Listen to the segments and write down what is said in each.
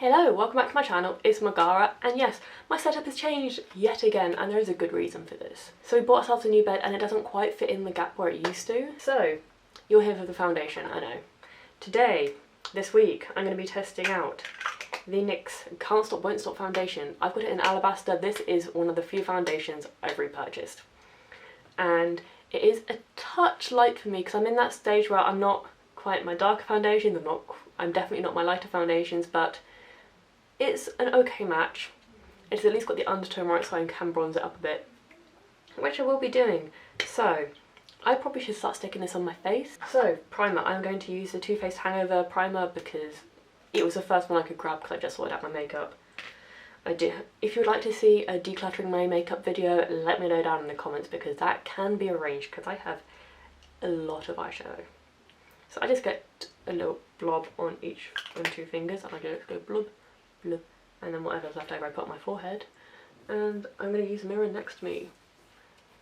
Hello, welcome back to my channel, it's Magara, and yes, my setup has changed yet again, and there is a good reason for this. So we bought ourselves a new bed and it doesn't quite fit in the gap where it used to. So, you're here for the foundation, I know. Today, this week, I'm going to be testing out the NYX Can't Stop, Won't Stop foundation. I've got it in alabaster. This is one of the few foundations I've repurchased. And it is a touch light for me because I'm in that stage where I'm not quite my darker foundations, I'm definitely not my lighter foundations, but it's an okay match. It's at least got the undertone right so I can bronze it up a bit, which I will be doing. So, I probably should start sticking this on my face. So, primer. I'm going to use the Too Faced Hangover primer because it was the first one I could grab because I just sorted out my makeup. If you would like to see a decluttering my makeup video, let me know down in the comments because that can be arranged because I have a lot of eyeshadow. So I just get a little blob on each of two fingers and I just go blub, blub, and then whatever's left over I put on my forehead. And I'm going to use a mirror next to me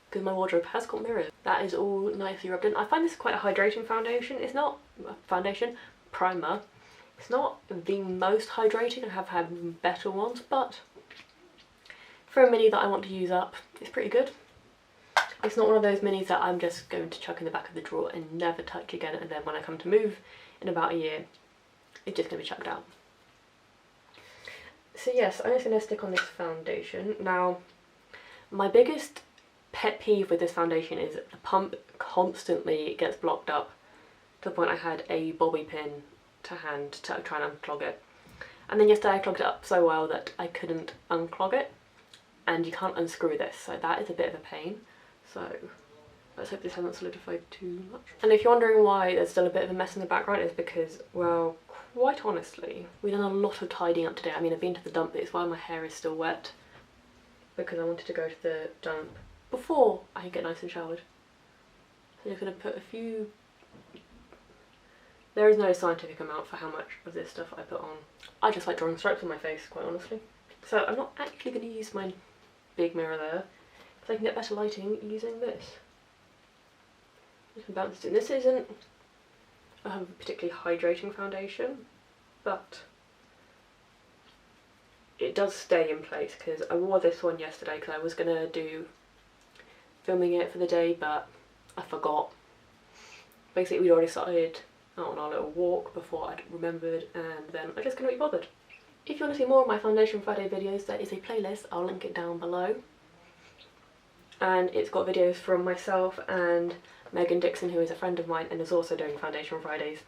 because my wardrobe has got mirrors. That is all nicely rubbed in. I find this quite a hydrating foundation. It's not a foundation, primer. It's not the most hydrating, I have had better ones, but for a mini that I want to use up, it's pretty good. It's not one of those minis that I'm just going to chuck in the back of the drawer and never touch again, and then when I come to move in about a year, it's just going to be chucked out. So yes, I'm just going to stick on this foundation. Now, my biggest pet peeve with this foundation is that the pump constantly gets blocked up to the point I had a bobby pin to hand to try and unclog it. And then yesterday I clogged it up so well that I couldn't unclog it, and you can't unscrew this, so that is a bit of a pain. So let's hope this hasn't solidified too much. And if you're wondering why there's still a bit of a mess in the background, it's because, well, quite honestly, we've done a lot of tidying up today. I mean, I've been to the dump, it's why my hair is still wet, because I wanted to go to the dump before I get nice and showered. So I'm just going to put a few. There is no scientific amount for how much of this stuff I put on. I just like drawing stripes on my face, quite honestly. So I'm not actually going to use my big mirror there, because I can get better lighting using this. I can bounce it in. This isn't a particularly hydrating foundation, but it does stay in place because I wore this one yesterday because I was going to do filming it for the day, but I forgot. Basically, we'd already started out on our little walk before I'd remembered, and then I just couldn't be bothered. If you want to see more of my Foundation Friday videos, there is a playlist, I'll link it down below. And it's got videos from myself and Megan Dixon, who is a friend of mine and is also doing Foundation Fridays.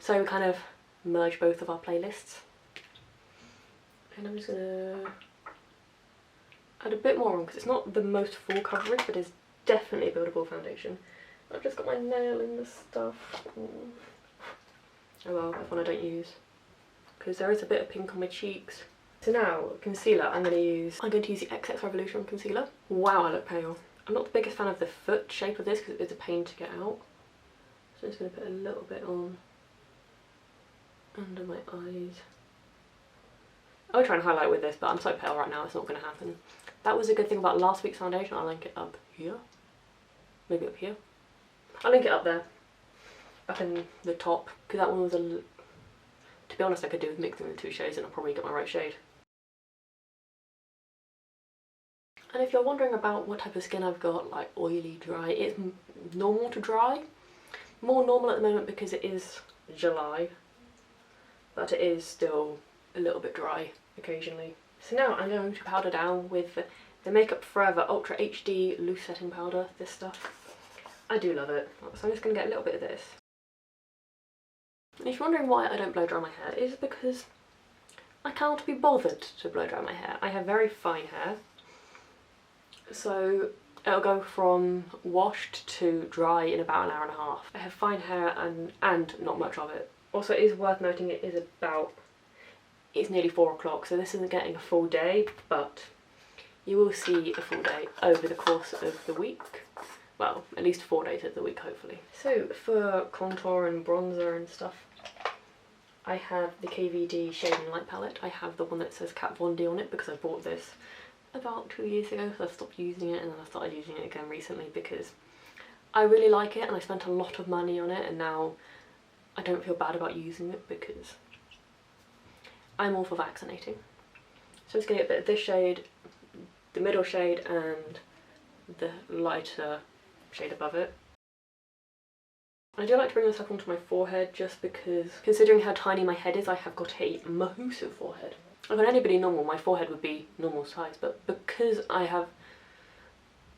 So we kind of merge both of our playlists. And I'm just going to add a bit more on because it's not the most full coverage, but it's definitely a buildable foundation. I've just got my nail in the stuff. Oh well, that's one I don't use because there is a bit of pink on my cheeks. So now, concealer, I'm going to use the XX Revolution concealer. Wow, I look pale. I'm not the biggest fan of the foot shape of this because it's a pain to get out. So I'm just going to put a little bit on under my eyes. I'll try and highlight with this, but I'm so pale right now, it's not going to happen. That was a good thing about last week's foundation. I'll link it up here. Maybe up here. I'll link it up there. Up in the top. Because that one was to be honest, I could do with mixing the two shades and I'll probably get my right shade. And if you're wondering about what type of skin I've got, like oily, dry, it's normal to dry. More normal at the moment because it is July, but it is still a little bit dry occasionally. So now I'm going to powder down with the Makeup Forever Ultra HD Loose Setting Powder, this stuff. I do love it. So I'm just going to get a little bit of this. And if you're wondering why I don't blow dry my hair, it's because I can't be bothered to blow dry my hair. I have very fine hair. So it'll go from washed to dry in about an hour and a half. I have fine hair and not much of it. Also, it is worth noting it's nearly 4 o'clock, so this isn't getting a full day, but you will see a full day over the course of the week. Well, at least 4 days of the week, hopefully. So for contour and bronzer and stuff, I have the KVD Shading Light Palette. I have the one that says Kat Von D on it because I bought this about 2 years ago, so I stopped using it and then I started using it again recently because I really like it and I spent a lot of money on it, and now I don't feel bad about using it because I'm all for vaccinating. So I'm just going to get a bit of this shade, the middle shade, and the lighter shade above it. I do like to bring this up onto my forehead just because, considering how tiny my head is, I have got a massive forehead. If on anybody normal, my forehead would be normal size, but because I have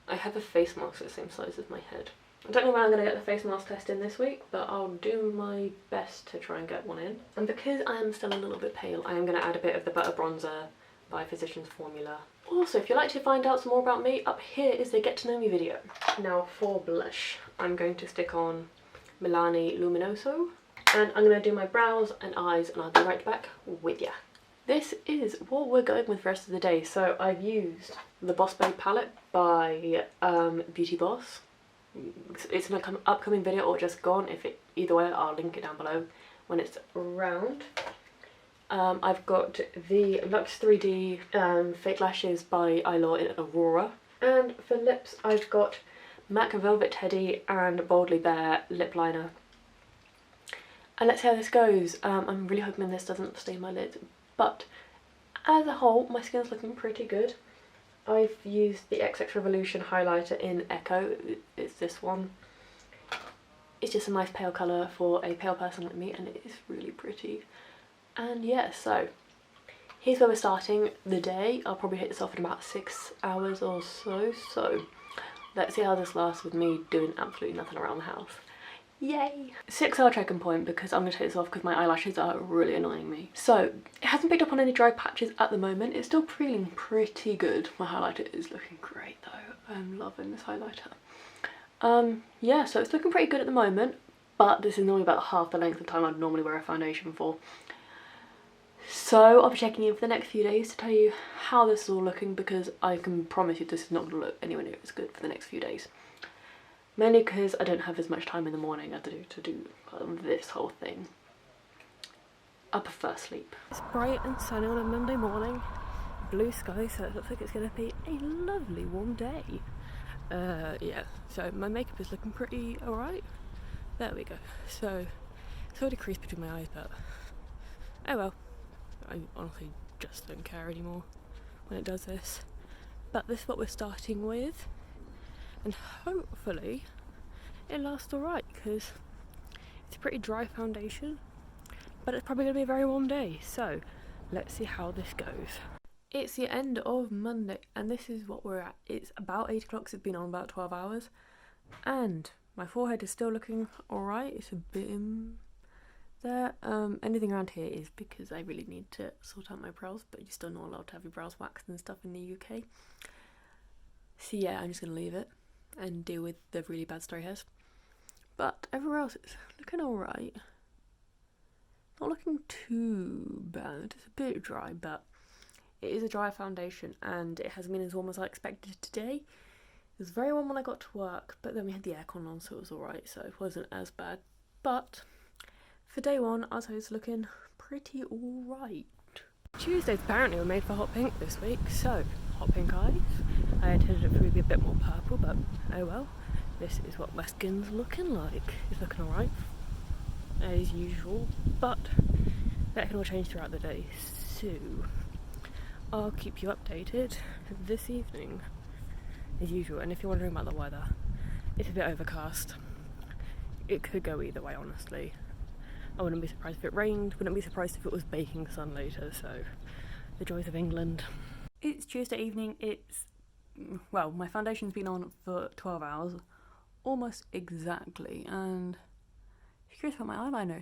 a face mask the same size as my head. I don't know when I'm going to get the face mask test in this week, but I'll do my best to try and get one in. And because I am still a little bit pale, I am going to add a bit of the Butter Bronzer by Physicians Formula. Also, if you'd like to find out some more about me, up here is the Get to Know Me video. Now for blush, I'm going to stick on Milani Luminoso, and I'm going to do my brows and eyes, and I'll be right back with ya. This is what we're going with the rest of the day. So I've used the Boss Babe palette by Beauty Boss. It's an upcoming video or just gone. Either way, I'll link it down below when it's around. I've got the Luxe 3D Fake Lashes by Eyelaw in Aurora. And for lips, I've got MAC Velvet Teddy and Boldly Bare lip liner. And let's see how this goes. I'm really hoping this doesn't stain my lids, but as a whole, my skin's looking pretty good. I've used the XX Revolution highlighter in Echo. It's this one. It's just a nice pale colour for a pale person like me, and it is really pretty. And yeah, so here's where we're starting the day. I'll probably hit this off in about 6 hours or so. So let's see how this lasts with me doing absolutely nothing around the house. Yay! 6 hour check-in point, because I'm going to take this off because my eyelashes are really annoying me. So it hasn't picked up on any dry patches at the moment. It's still feeling pretty good. My highlighter is looking great though. I'm loving this highlighter. Yeah, so it's looking pretty good at the moment, but this is normally about half the length of time I'd normally wear a foundation for. So I'll be checking in for the next few days to tell you how this is all looking, because I can promise you this is not going to look anywhere near as good for the next few days. Mainly because I don't have as much time in the morning as I do to do this whole thing. I prefer sleep. It's bright and sunny on a Monday morning. Blue sky, so it looks like it's going to be a lovely warm day. Yeah, so my makeup is looking pretty alright. There we go. So it's already creased between my eyes, but oh well. I honestly just don't care anymore when it does this. But this is what we're starting with. And hopefully it lasts alright, because it's a pretty dry foundation, but it's probably going to be a very warm day, so let's see how this goes. It's the end of Monday, and this is what we're at. It's about 8 o'clock, so it's been on about 12 hours, and my forehead is still looking alright. It's a bit there. Anything around here is because I really need to sort out my brows, but you're still not allowed to have your brows waxed and stuff in the UK. So yeah, I'm just going to leave it and deal with the really bad stray hairs. But everywhere else it's looking alright. Not looking too bad. It's a bit dry, but it is a dry foundation, and it hasn't been as warm as I expected today. It was very warm when I got to work, but then we had the aircon on, so it was alright, so it wasn't as bad. But for day one, I'd say it's looking pretty alright. Tuesdays apparently were made for hot pink this week, so hot pink eyes. I intended it to be a bit more purple, but oh well. This is what my skin's looking like. It's looking alright, as usual, but that can all change throughout the day, so I'll keep you updated this evening, as usual. And if you're wondering about the weather, it's a bit overcast. It could go either way, honestly. I wouldn't be surprised if it rained, wouldn't be surprised if it was baking sun later, so the joys of England. It's Tuesday evening. Well, my foundation's been on for 12 hours, almost exactly, and if you're curious about my eyeliner,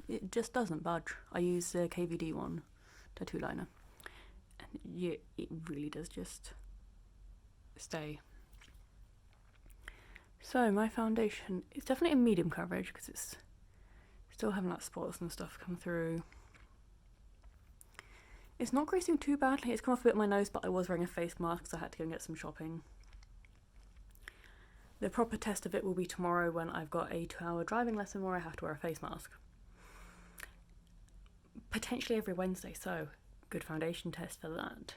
it just doesn't budge. I use the KVD one, tattoo liner, and yeah, it really does just stay. So my foundation is definitely a medium coverage, because it's still having like spots and stuff come through. It's not creasing too badly. It's come off a bit of my nose, but I was wearing a face mask, so I had to go and get some shopping. The proper test of it will be tomorrow, when I've got a 2-hour driving lesson where I have to wear a face mask. Potentially every Wednesday, so good foundation test for that.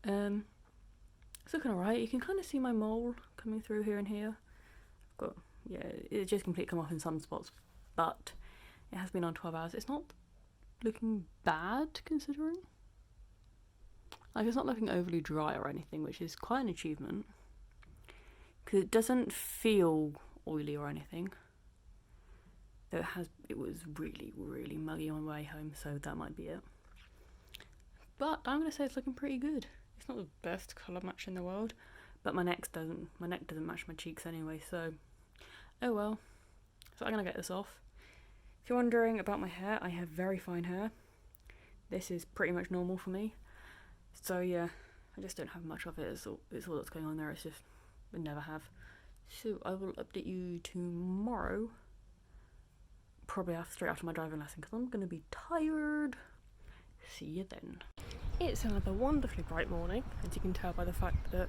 It's looking alright. You can kind of see my mole coming through here and here. Yeah, it just completely come off in some spots, but it has been on 12 hours. It's not looking bad considering. Like, it's not looking overly dry or anything, which is quite an achievement. Because it doesn't feel oily or anything. Though it was really, really muggy on the way home, so that might be it. But I'm going to say it's looking pretty good. It's not the best colour match in the world, but my neck doesn't match my cheeks anyway, so oh well. So I'm going to get this off. If you're wondering about my hair, I have very fine hair. This is pretty much normal for me. So yeah, I just don't have much of it. It's all that's going on there. It's just, I never have. So I will update you tomorrow. Probably straight after my driving lesson, because I'm going to be tired. See you then. It's another wonderfully bright morning, as you can tell by the fact that,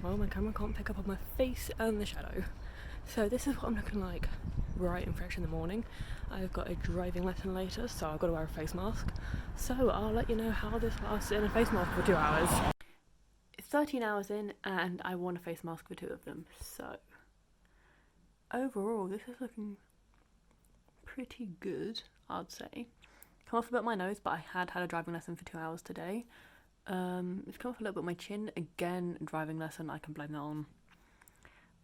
well, my camera can't pick up on my face and the shadow. So this is what I'm looking like bright and fresh in the morning. I've got a driving lesson later, so I've got to wear a face mask. So I'll let you know how this lasts in a face mask for 2 hours. It's 13 hours in and I wore a face mask for 2 of them. So overall, this is looking pretty good, I'd say. Come off a bit of my nose, but I had a driving lesson for 2 hours today. It's come off a little bit of my chin. Again, driving lesson, I can blame that on.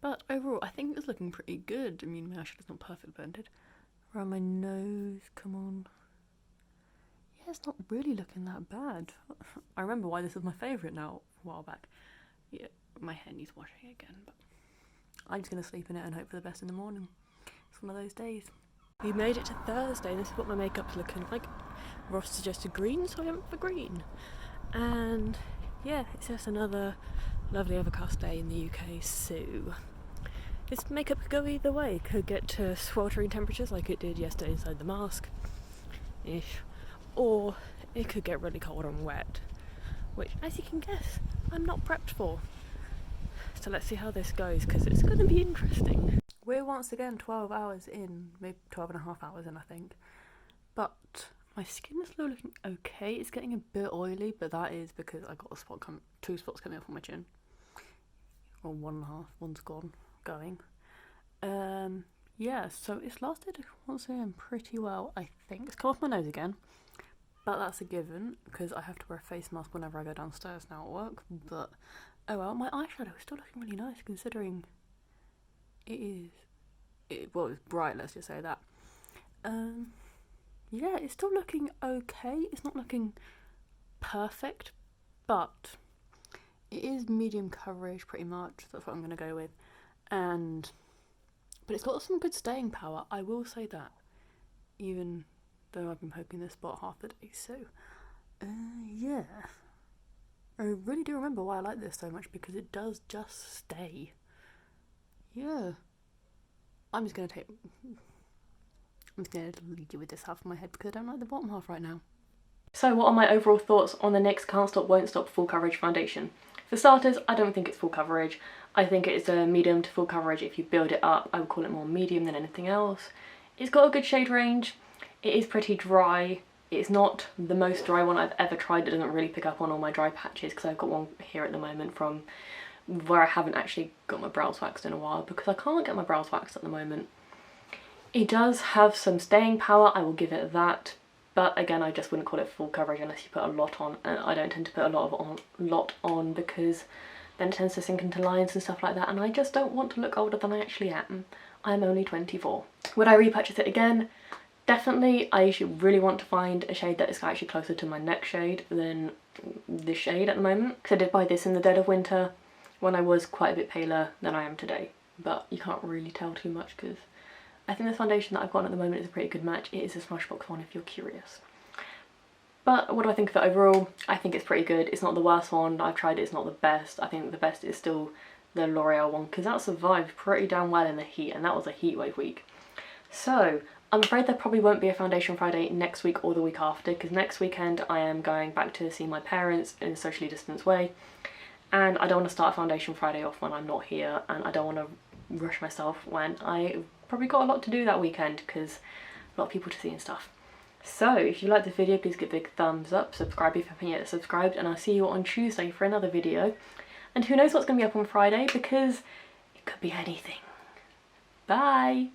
But overall, I think it's looking pretty good. I mean, my eyeshadow is not perfect blended. Around my nose, come on. Yeah, it's not really looking that bad. I remember why this was my favourite now, a while back. Yeah, my hair needs washing again, but I'm just going to sleep in it and hope for the best in the morning. It's one of those days. We made it to Thursday, and this is what my makeup's looking like. Ross suggested green, so I went for green. And yeah, it's just another lovely overcast day in the UK, so this makeup could go either way. It could get to sweltering temperatures like it did yesterday inside the mask-ish, or it could get really cold and wet, which, as you can guess, I'm not prepped for. So let's see how this goes, because it's going to be interesting. We're once again 12 hours in, maybe 12 and a half hours in, I think. But my skin is still looking okay. It's getting a bit oily, but that is because I got 2 spots coming off on my chin. Or 1.5, one's going. Yeah, so it's lasted once again pretty well, I think. It's come off my nose again, but that's a given, because I have to wear a face mask whenever I go downstairs now at work. But oh well, my eyeshadow is still looking really nice, considering well, it's bright, let's just say that. Yeah, it's still looking okay. It's not looking perfect, but it is medium coverage pretty much. That's what I'm going to go with. But it's got some good staying power, I will say that, even though I've been poking this spot half the day. So yeah, I really do remember why I like this so much, because it does just stay. Yeah, I'm just going to lead you with this half of my head, because I don't like the bottom half right now. So what are my overall thoughts on the NYX Can't Stop Won't Stop full coverage foundation? For starters, I don't think it's full coverage. I think it's a medium to full coverage. If you build it up, I would call it more medium than anything else. It's got a good shade range. It is pretty dry. It's not the most dry one I've ever tried. It doesn't really pick up on all my dry patches, because I've got one here at the moment from where I haven't actually got my brows waxed in a while, because I can't get my brows waxed at the moment. It does have some staying power, I will give it that. But again, I just wouldn't call it full coverage unless you put a lot on, and I don't tend to put a lot on because then it tends to sink into lines and stuff like that, and I just don't want to look older than I actually am. I'm only 24. Would I repurchase it again? Definitely. I should really want to find a shade that is actually closer to my neck shade than this shade at the moment, because I did buy this in the dead of winter when I was quite a bit paler than I am today, but you can't really tell too much, because I think this foundation that I've got at the moment is a pretty good match. It is a Smashbox one if you're curious. But what do I think of it overall? I think it's pretty good. It's not the worst one. I've tried it, it's not the best. I think the best is still the L'Oreal one, because that survived pretty damn well in the heat, and that was a heatwave week. So I'm afraid there probably won't be a Foundation Friday next week or the week after, because next weekend I am going back to see my parents in a socially distanced way, and I don't want to start a Foundation Friday off when I'm not here, and I don't want to rush myself when I probably got a lot to do that weekend, because a lot of people to see and stuff. So if you liked the video, please give it a big thumbs up, subscribe if you haven't yet subscribed, and I'll see you on Tuesday for another video. And who knows what's going to be up on Friday, because it could be anything. Bye!